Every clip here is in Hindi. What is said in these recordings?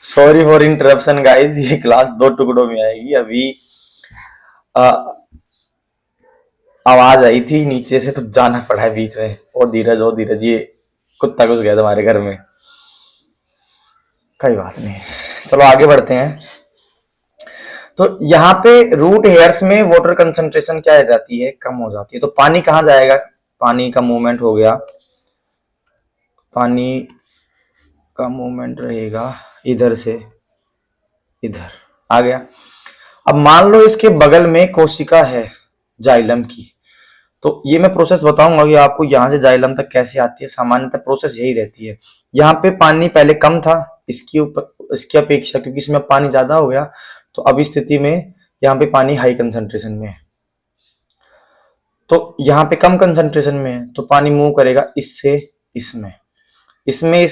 सॉरी फॉर इंटरप्शन गाइस, ये क्लास दो टुकड़ों में आएगी। अभी अ, आवाज आई थी नीचे से तो जाना पड़ा है बीच में। ओ धीरज, ये कुत्ता घुस गया तुम्हारे घर में। कोई बात नहीं, चलो आगे बढ़ते हैं। तो यहाँ पे रूट हेयर्स में वाटर कंसंट्रेशन क्या हो जाती है, कम हो जाती है। तो पानी कहाँ जाएगा, पानी का मूवमेंट हो गया, पानी का मूवमेंट रहेगा इधर से इधर आ गया। अब मान लो इसके बगल में कोशिका है जाइलम की। तो ये मैं प्रोसेस बताऊंगा कि आपको यहां से जाइलम तक कैसे आती है। सामान्यतः प्रोसेस यही रहती है। यहाँ पे पानी पहले कम था इसकी ऊपर, इसकी अपेक्षा, क्योंकि इसमें पानी ज्यादा हो गया। तो अब इस स्थिति में यहाँ पे पानी हाई कंसंट्रेशन में है, तो यहाँ पे कम कंसंट्रेशन में है, तो पानी मूव करेगा इससे इसमें। इसमें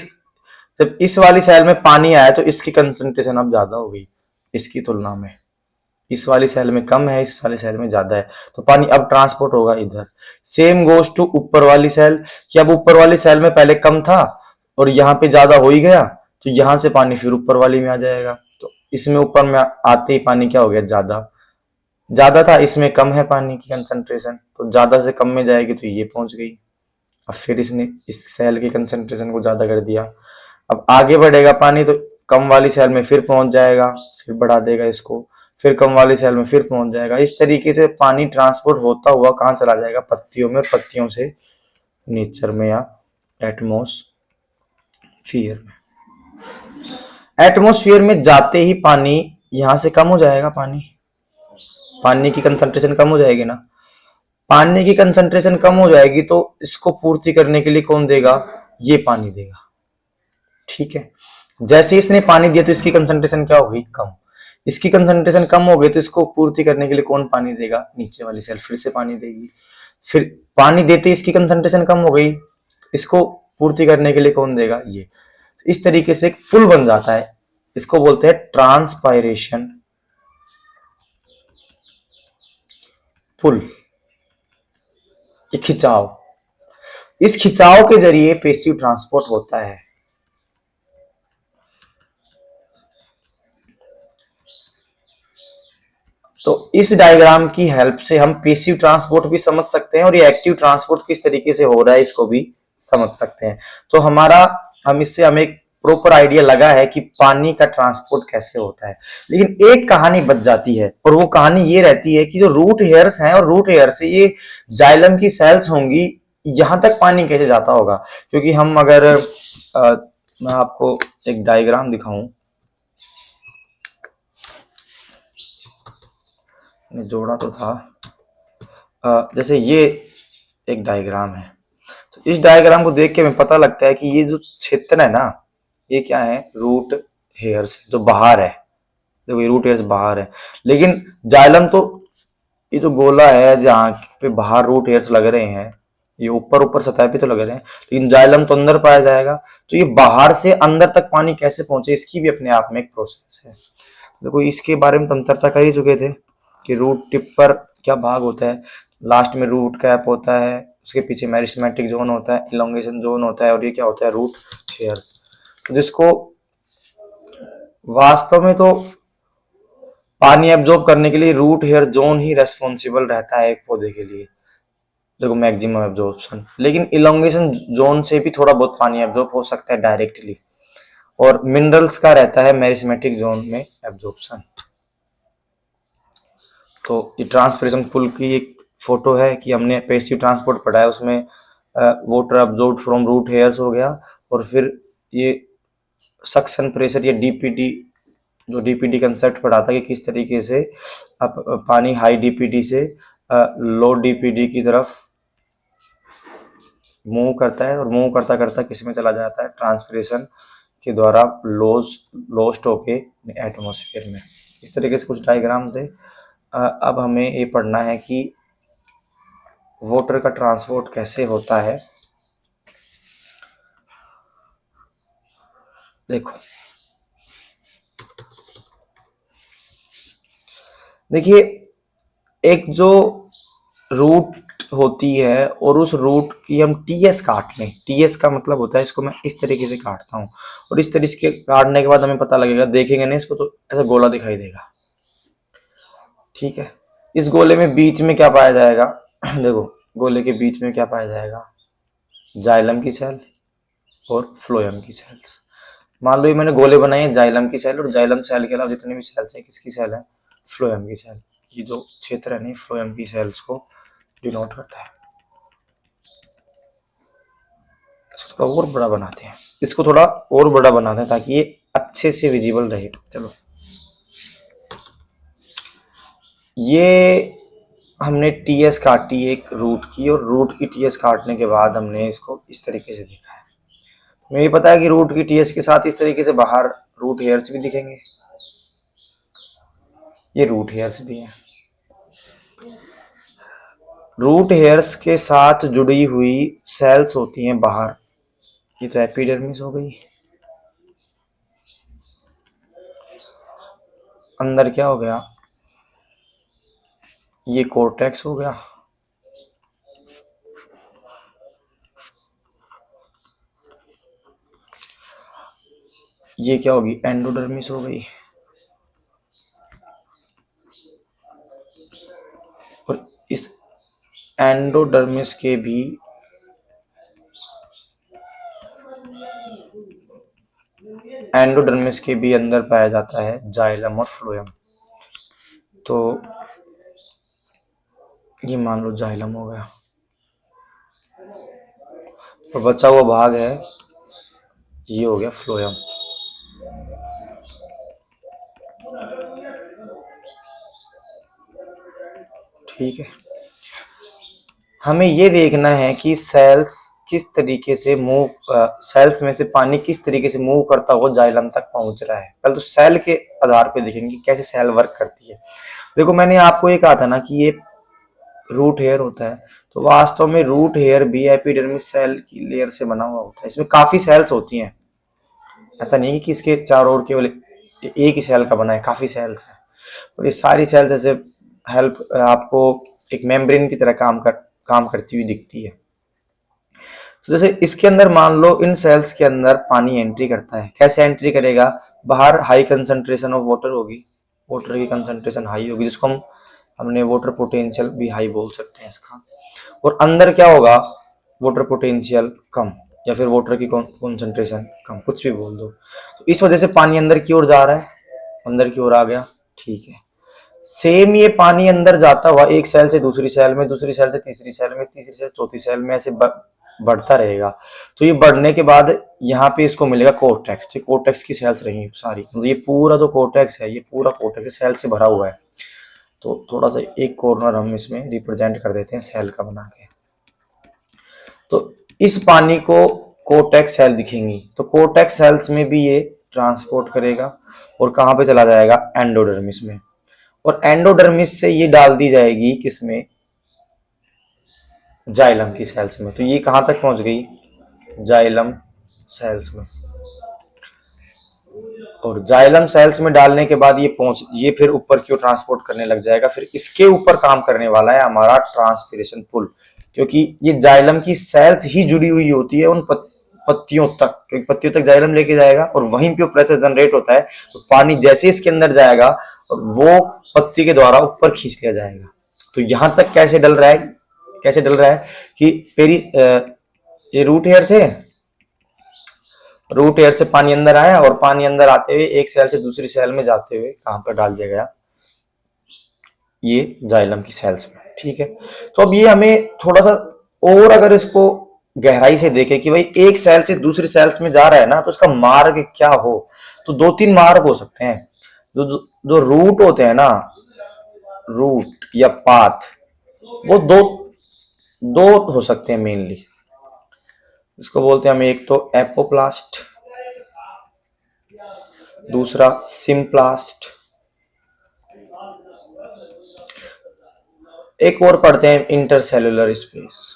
जब इस वाली सेल में पानी आया तो इसकी कंसंट्रेशन अब ज्यादा हो गई इसकी तुलना में। इस वाली सेल में कम है, इस वाली सेल में ज्यादा है, तो पानी अब ट्रांसपोर्ट होगा इधर। सेम गोज टू ऊपर वाली सेल, कि अब ऊपर वाली सेल में पहले कम था और यहाँ पे ज्यादा हो ही गया, तो यहाँ से पानी फिर ऊपर वाली में आ जाएगा। तो इसमें ऊपर में आते ही पानी क्या हो गया, ज्यादा। ज्यादा था, इसमें कम है पानी की कंसंट्रेशन, तो ज्यादा से कम में जाएगी तो ये पहुंच गई। अब फिर इसने इस सेल की कंसंट्रेशन को ज्यादा कर दिया। अब आगे बढ़ेगा पानी तो कम वाली सेल में फिर पहुंच जाएगा, फिर बढ़ा देगा इसको, फिर कम वाली सेल में फिर पहुंच जाएगा। इस तरीके से पानी ट्रांसपोर्ट होता हुआ कहाँ चला जाएगा, पत्तियों में, पत्तियों से नेचर में या एटमोस्फियर में। एटमोस्फियर में जाते ही पानी यहां से कम हो जाएगा, पानी पानी की कंसंट्रेशन कम हो जाएगी ना। पानी की कंसंट्रेशन कम हो जाएगी तो इसको पूर्ति करने के लिए कौन देगा, ये पानी देगा। ठीक है, जैसे इसने पानी दिया तो इसकी कंसंट्रेशन क्या हो गई, कम। इसकी कंसंट्रेशन कम हो गई तो इसको पूर्ति करने के लिए कौन पानी देगा, नीचे वाली सेल फिर से पानी देगी। फिर पानी देते इसकी कंसंट्रेशन कम हो गई, इसको पूर्ति करने के लिए कौन देगा, ये। इस तरीके से एक पुल बन जाता है, इसको बोलते हैं ट्रांसपायरेशन पुल। ये खिंचाव, इस खिंचाव के जरिए पेशिव ट्रांसपोर्ट होता है। तो इस डायग्राम की हेल्प से हम पेसिव ट्रांसपोर्ट भी समझ सकते हैं और ये एक्टिव ट्रांसपोर्ट किस तरीके से हो रहा है इसको भी समझ सकते हैं। तो इससे हमें एक प्रॉपर आइडिया लगा है कि पानी का ट्रांसपोर्ट कैसे होता है। लेकिन एक कहानी बच जाती है, और वो कहानी ये रहती है कि जो रूट हेयर्स हैं और रूट हेयर से ये जाइलम की सेल्स होंगी, यहां तक पानी कैसे जाता होगा। क्योंकि हम अगर मैं आपको एक डायग्राम दिखाऊं, जोड़ा तो था, जैसे ये एक डायग्राम है। तो इस डायग्राम को देख के हमें पता लगता है कि ये जो क्षेत्र है ना, ये क्या है, रूट हेयर्स जो बाहर है। देखो ये रूट हेयर्स बाहर है, लेकिन जाइलम तो ये जो गोला है जहाँ पे बाहर रूट हेयर्स लग रहे हैं, ये ऊपर ऊपर सतह पे तो लग रहे हैं, लेकिन जाइलम तो अंदर पाया जाएगा। तो ये बाहर से अंदर तक पानी कैसे पहुंचे, इसकी भी अपने आप में एक प्रोसेस है। देखो इसके बारे में तो हम चर्चा कर ही चुके थे कि रूट टिप पर क्या भाग होता है। लास्ट में रूट कैप होता है, उसके पीछे मेरिस्टेमेटिक जोन होता है, इलोंगेशन जोन होता है, और ये क्या होता है, रूट हेयर्स। तो जिसको वास्तव में तो पानी एब्जॉर्ब करने के लिए रूट हेयर जोन ही रेस्पॉन्सिबल रहता है एक पौधे के लिए, देखो मैक्सिमम एब्जॉर्प्शन। लेकिन इलोंगेशन जोन से भी थोड़ा बहुत पानी एब्जॉर्ब हो सकता है डायरेक्टली, और मिनरल्स का रहता है मेरिस्टेमेटिक जोन में एब्जॉर्प्शन। तो ये ट्रांसपरेशन पुल की एक फोटो है कि हमने पैसिव ट्रांसपोर्ट पढ़ा है, उसमें water absorb from root hairs हो गया, और फिर ये सक्शन प्रेशर या डीपीडी, जो डीपीडी कंसेप्ट पढ़ा था कि किस तरीके से अब पानी हाई डीपीडी से लो डीपीडी की तरफ मूव करता है, और मूव करता करता किस में चला जाता है, ट्रांसपरेशन के द्वारा लोस्ट होके एटमोसफियर में। इस तरीके से कुछ डायग्राम थे। अब हमें ये पढ़ना है कि वाटर का ट्रांसपोर्ट कैसे होता है। देखो देखिए, एक जो रूट होती है और उस रूट की हम टीएस काट लें, टीएस का मतलब होता है इसको मैं इस तरीके से काटता हूँ और इस तरीके से काटने के बाद हमें पता लगेगा, देखेंगे ना इसको तो ऐसा गोला दिखाई देगा। ठीक है, इस गोले में बीच में क्या पाया जाएगा देखो, गोले के बीच में क्या पाया जाएगा, जाइलम की सेल और फ्लोएम की सेल्स। मान लो ये मैंने गोले बनाए हैं जाइलम की सेल, और जाइलम सेल के अलावा जितने भी सेल्स हैं किसकी सेल है, फ्लोएम की सेल। ये जो क्षेत्र है नहीं फ्लोएम की सेल्स को डिनोट करता है। इसको थोड़ा और बड़ा बनाते हैं, इसको थोड़ा और बड़ा बनाते हैं ताकि ये अच्छे से विजिबल रहे। चलो, ये हमने टीएस काटी एक रूट की, और रूट की टीएस काटने के बाद हमने इसको इस तरीके से देखा है। मुझे ये पता है कि रूट की टीएस के साथ इस तरीके से बाहर रूट हेयर्स भी दिखेंगे, ये रूट हेयर्स भी हैं। रूट हेयर्स के साथ जुड़ी हुई सेल्स होती हैं बाहर, ये तो एपिडर्मिस हो गई। अंदर क्या हो गया, ये कोर्टेक्स हो गया। ये क्या होगी, एंडोडर्मिस हो गई। और इस एंडोडर्मिस के भी अंदर पाया जाता है जाइलम और फ्लोएम। तो ये मान लो जाइलम हो गया, और बचा हुआ भाग है ये हो गया फ्लोएम। ठीक है, हमें ये देखना है कि सेल्स किस तरीके से मूव, सेल्स में से पानी किस तरीके से मूव करता हुआ जाइलम तक पहुंच रहा है। पहले तो सेल के आधार पे देखेंगे कैसे सेल वर्क करती है। देखो, मैंने आपको ये कहा था ना कि ये रूट हेयर होता है, तो वास्तव में रूट हेयर भी एपिडर्मिस सेल की लेयर से बना हुआ होता है। इसमें काफी सेल्स होती हैं, ऐसा नहीं है कि इसके चारों ओर केवल एक ही सेल का बना है, काफी सेल्स है। और ये सारी सेल्स ऐसे हेल्प आपको एक मेम्ब्रेन की तरह काम करती हुई दिखती है। तो जैसे इसके अंदर मान लो इन सेल्स के अंदर पानी एंट्री करता है, कैसे एंट्री करेगा, बाहर हाई कंसंट्रेशन ऑफ वाटर होगी, वाटर की कंसंट्रेशन हाई होगी, जिसको हमने वाटर पोटेंशियल भी हाई बोल सकते हैं इसका। और अंदर क्या होगा, वाटर पोटेंशियल कम, या फिर वाटर की कंसंट्रेशन कम, कुछ भी बोल दो। तो इस वजह से पानी अंदर की ओर जा रहा है, अंदर की ओर आ गया। ठीक है, सेम ये पानी अंदर जाता हुआ एक सेल से दूसरी सेल में, दूसरी सेल से तीसरी सेल में, तीसरी से चौथी सेल में ऐसे बढ़ता रहेगा। तो ये बढ़ने के बाद यहाँ पे इसको मिलेगा कोर्टेक्स। तो कोर्टेक्स की सेल्स रही सारी, तो ये पूरा जो कोर्टेक्स है, ये पूरा कोर्टेक्स सेल से भरा हुआ है। तो थोड़ा सा एक कॉर्नर हम इसमें रिप्रेजेंट कर देते हैं सेल का बना के। तो इस पानी को कोर्टेक्स सेल दिखेंगी, तो कोर्टेक्स सेल्स में भी ये ट्रांसपोर्ट करेगा और कहाँ पे चला जाएगा, एंडोडर्मिस में। और एंडोडर्मिस से ये डाल दी जाएगी किसमें, जाइलम की सेल्स में। तो ये कहाँ तक पहुंच गई, जाइलम सेल्स में। और जाइलम सेल्स में डालने के बाद ये फिर ऊपर की ओर ट्रांसपोर्ट करने लग जाएगा। फिर इसके ऊपर काम करने वाला है हमारा ट्रांसपिरेशन पुल, क्योंकि ये जाइलम की सेल्स ही जुड़ी हुई होती है उन पत्तियों तक, क्योंकि पत्तियों तक जाइलम लेके जाएगा और वहीं पे प्रेशर जनरेट होता है। तो पानी जैसे इसके अंदर जाएगा वो पत्ती के द्वारा ऊपर खींच लिया जाएगा। तो यहां तक कैसे डल रहा है, कि ये रूट हेयर थे, रूट एयर से पानी अंदर आया और पानी अंदर आते हुए एक सेल से दूसरी सेल में जाते हुए कहां पर डाल दिया गया, ये जाइलम की सेल्स में। ठीक है, तो अब ये हमें थोड़ा सा और अगर इसको गहराई से देखें कि भाई एक सेल से दूसरी सेल्स में जा रहा है ना, तो इसका मार्ग क्या हो, तो दो तीन मार्ग हो सकते हैं। जो जो रूट होते हैं ना, रूट या पाथ, वो दो दो हो सकते हैं मेनली। इसको बोलते हैं हम, एक तो एपोप्लास्ट, दूसरा सिम्प्लास्ट, एक और पढ़ते हैं इंटरसेलुलर स्पेस।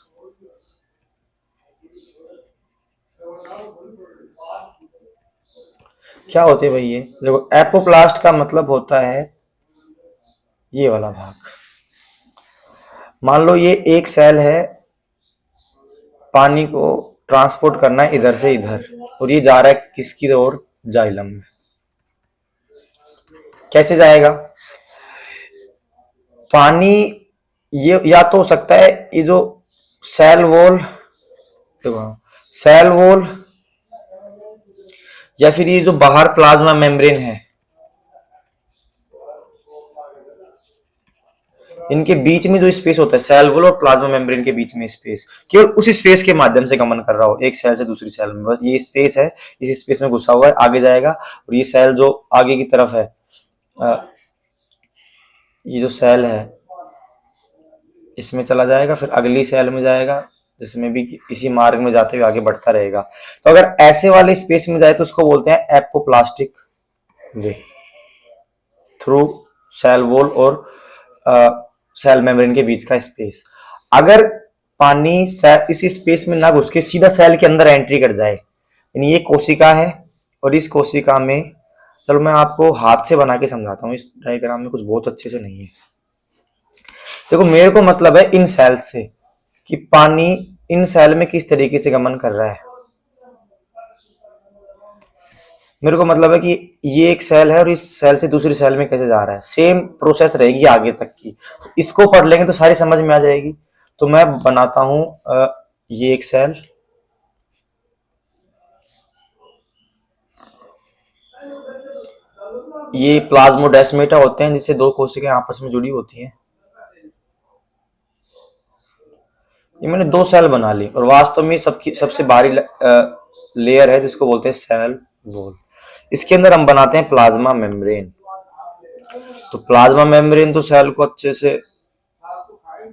क्या होते हैं भाई ये, देखो एपोप्लास्ट का मतलब होता है ये वाला भाग, मान लो ये एक सेल है, पानी को ट्रांसपोर्ट करना है इधर से इधर, और ये जा रहा है किसकी ओर, जाइलम में। कैसे जाएगा पानी, ये या तो हो सकता है ये जो सेल वॉल, देखो सेल वॉल, या फिर ये जो बाहर प्लाज्मा मेम्ब्रेन है, इनके बीच में जो स्पेस होता है सेल वॉल और प्लाज्मा मेम्ब्रेन के बीच में स्पेस, केवल उस स्पेस के माध्यम से गमन कर रहा हो एक सेल से दूसरी सेल में, बस ये स्पेस है, इस स्पेस में घुसा हुआ है, आगे जाएगा। और ये सेल जो आगे की तरफ है, ये जो सेल है इसमें चला जाएगा, फिर अगली सेल में जाएगा, जिसमें भी इसी मार्ग में जाते हुए आगे बढ़ता रहेगा। तो अगर ऐसे वाले स्पेस में जाए तो उसको बोलते हैं एपोप्लास्टिक वे, थ्रू सेल वॉल और सेल मेम्ब्रेन के बीच का स्पेस। अगर पानी इस स्पेस में ना घुस के सीधा सेल के अंदर एंट्री कर जाए, यानी ये कोशिका है और इस कोशिका में, चलो मैं आपको हाथ से बना के समझाता हूँ, इस डायग्राम में कुछ बहुत अच्छे से नहीं है। देखो मेरे को मतलब है इन सेल से कि पानी इन सेल में किस तरीके से गमन कर रहा है। मेरे को मतलब है कि ये एक सेल है और इस सेल से दूसरी सेल में कैसे जा रहा है, सेम प्रोसेस रहेगी आगे तक की। तो इसको पढ़ लेंगे तो सारी समझ में आ जाएगी। तो मैं बनाता हूं ये एक सेल, ये प्लाज्मोडेस्माटा होते हैं जिससे दो कोशिकाएं आपस में जुड़ी होती हैं। ये मैंने दो सेल बना ली और वास्तव में सबकी सबसे बाहरी लेयर है जिसको बोलते हैं सेल वॉल। इसके अंदर हम बनाते हैं प्लाज्मा मेम्ब्रेन। तो प्लाज्मा मेम्ब्रेन तो सेल को अच्छे से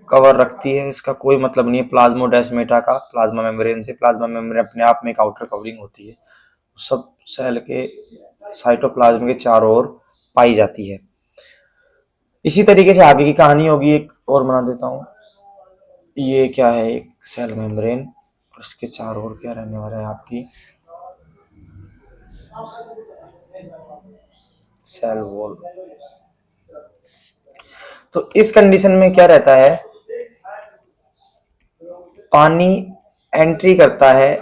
कवर रखती है, इसका कोई मतलब नहीं है प्लाज्मोडेस्माटा का प्लाज्मा मेम्ब्रेन से। प्लाज्मा मेम्ब्रेन अपने आप में एक आउटर कवरिंग होती है, सब सेल के साइटोप्लाज्म के चारों ओर पाई जाती है। इसी तरीके से आगे की कहानी होगी। एक और बना देता हूँ, ये क्या है, एक सेल मेम्ब्रेन, उसके चारों ओर क्या रहने वाला है, आपकी सेल वॉल। तो इस कंडीशन में क्या रहता है, पानी एंट्री करता है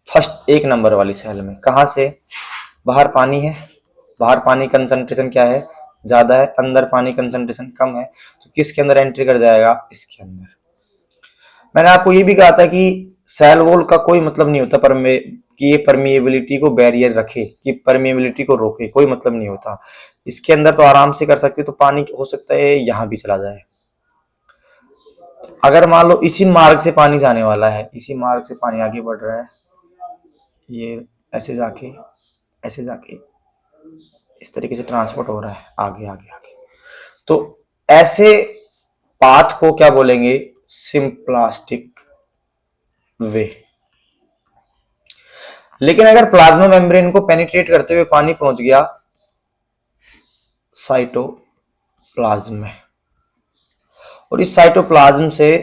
फर्स्ट एक नंबर वाली सेल में। कहां से, बाहर पानी है, बाहर पानी कंसंट्रेशन क्या है, ज्यादा है, अंदर पानी कंसंट्रेशन कम है, तो किसके अंदर एंट्री कर जाएगा, इसके अंदर। मैंने आपको ये भी कहा था कि सेल वॉल का कोई मतलब नहीं होता कि ये परमिएबिलिटी को बैरियर रखे, कि परमिएबिलिटी को रोके, कोई मतलब नहीं होता। इसके अंदर तो आराम से कर सकते, तो पानी हो सकता है यहां भी चला जाए। अगर मान लो इसी मार्ग से पानी जाने वाला है, इसी मार्ग से पानी आगे बढ़ रहा है, ये ऐसे जाके इस तरीके से ट्रांसपोर्ट हो रहा है आगे आगे आगे, तो ऐसे पाथ को क्या बोलेंगे, सिंप्लास्टिक वे। लेकिन अगर प्लाज्मा मेम्ब्रेन को पेनिट्रेट करते हुए पानी पहुंच गया साइटोप्लाज्म में, और इस साइटोप्लाज्म से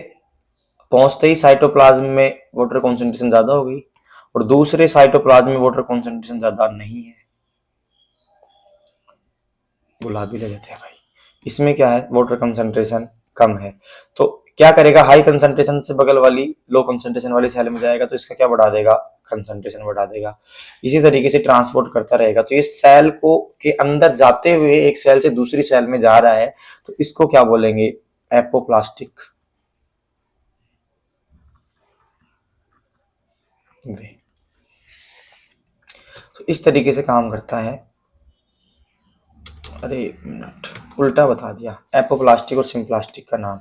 पहुंचते ही साइटोप्लाज्म में वाटर कॉन्सेंट्रेशन ज्यादा हो गई और दूसरे साइटोप्लाज्म में वाटर कॉन्सेंट्रेशन ज्यादा नहीं है, गुलाबी ले लेते हैं भाई, इसमें क्या है, वाटर कंसंट्रेशन कम है। तो क्या करेगा, हाई कंसंट्रेशन से बगल वाली लो कंसंट्रेशन वाली सेल में जाएगा, तो इसका क्या बढ़ा देगा, कंसंट्रेशन बढ़ा देगा। इसी तरीके से ट्रांसपोर्ट करता रहेगा। तो ये सेल को के अंदर जाते हुए एक सेल से दूसरी सेल में जा रहा है, तो इसको क्या बोलेंगे, एपोप्लास्टिक वे। तो इस तरीके से काम करता है। अरे मिनट, उल्टा बता दिया, एपोप्लास्टिक और सिम्प्लास्टिक का नाम।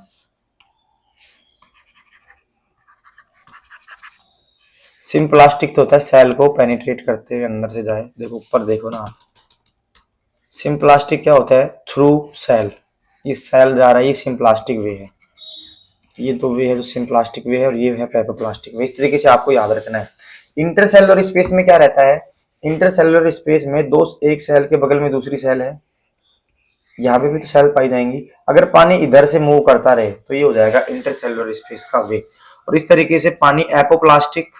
सिम्प्लास्टिक तो होता है सेल को पेनिट्रेट करते हुए अंदर से जाए, देखो ऊपर देखो ना आप। सिम्प्लास्टिक क्या होता है, थ्रू सेल, ये सेल जा रहा है, ये सिम्प्लास्टिक वे है। ये तो वे है जो सिम्प्लास्टिक वे है, और ये है पेपोप्लास्टिक वे। इस तरीके से आपको याद रखना है। इंटरसेलुलर स्पेस में क्या रहता है, इंटरसेलुलर स्पेस में दो, एक सेल के बगल में दूसरी सेल है, यहाँ पे भी तो सेल पाई जाएंगी। अगर पानी इधर से मूव करता रहे तो ये हो जाएगा इंटरसेलुलर स्पेस का वे। और इस तरीके से पानी एपोप्लास्टिक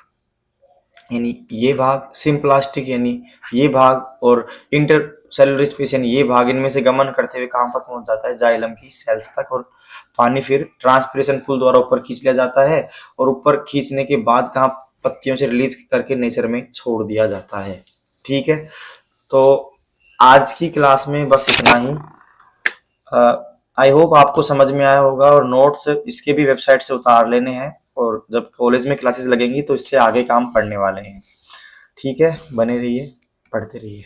यानी ये भाग, सिम्प्लास्टिक यानी ये भाग, और इंटर सेलुलर स्पेस यानी ये भाग, इनमें से गमन करते हुए कहां पर पहुंच जाता है, जाइलम की सेल्स तक। और पानी फिर ट्रांसपिरेशन पुल द्वारा ऊपर खींच लिया जाता है और ऊपर खींचने के बाद कहाँ पत्तियों से रिलीज करके नेचर में छोड़ दिया जाता है। ठीक है, तो आज की क्लास में बस इतना ही। आई होप आपको समझ में आया होगा, और नोट्स इसके भी वेबसाइट से उतार लेने हैं, और जब कॉलेज में क्लासेस लगेंगी तो इससे आगे काम पढ़ने वाले हैं। ठीक है, बने रहिए, पढ़ते रहिए।